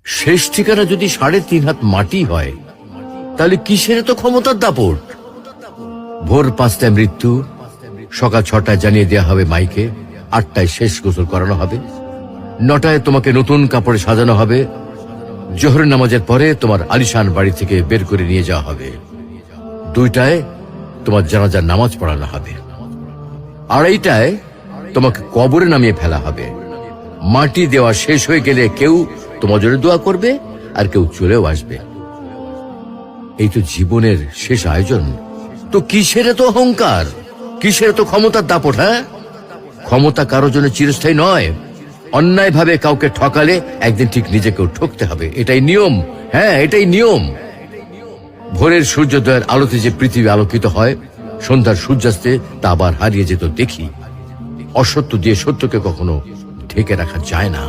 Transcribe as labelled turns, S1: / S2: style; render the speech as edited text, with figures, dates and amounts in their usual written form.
S1: শেষ ঠিকানা যদি 3.5 হাত মাটি হয়, তাহলে কিসের তো ক্ষমতার দাপট? ভোর 5টায় মৃত্যু, সকাল 6টায় জানিয়ে দেওয়া হবে মাইকে, 8টায় শেষ গোসল করানো হবে, 9টায় তোমাকে নতুন কাপড়ে সাজানো হবে, জোহরের নামাজের পরে তোমার আলিশান বাড়ি থেকে বের করে নিয়ে যাওয়া হবে, 2টায় তোমার জানাজার নামাজ পড়ানো হবে, 2:30টায় তোমাকে কবরে নামিয়ে ফেলা হবে। মাটি দেওয়া শেষ হয়ে গেলে কেউ তোমার জন্য দোয়া করবে, আর কেউ চলেও আসবে। এই তো জীবনের শেষ আয়োজন। তো কিসের তো অহংকার, কিসের তো ক্ষমতার দাপট? হ্যাঁ, ক্ষমতা কারোর জন্য চিরস্থায়ী নয়। অন্যায় ভাবে কাউকে ঠকালে একদিন ঠিক নিজেকেও ঠকতে হবে, এটাই নিয়ম। হ্যাঁ, এটাই নিয়ম। ভোরের সূর্যোদয়ের আলোতে যে পৃথিবী আলোকিত হয়, সন্ধ্যার সূর্যাস্তে তা আবার হারিয়ে যেত দেখি। অসত্য দিয়ে সত্যকে কখনো ঢেকে রাখা যায় না।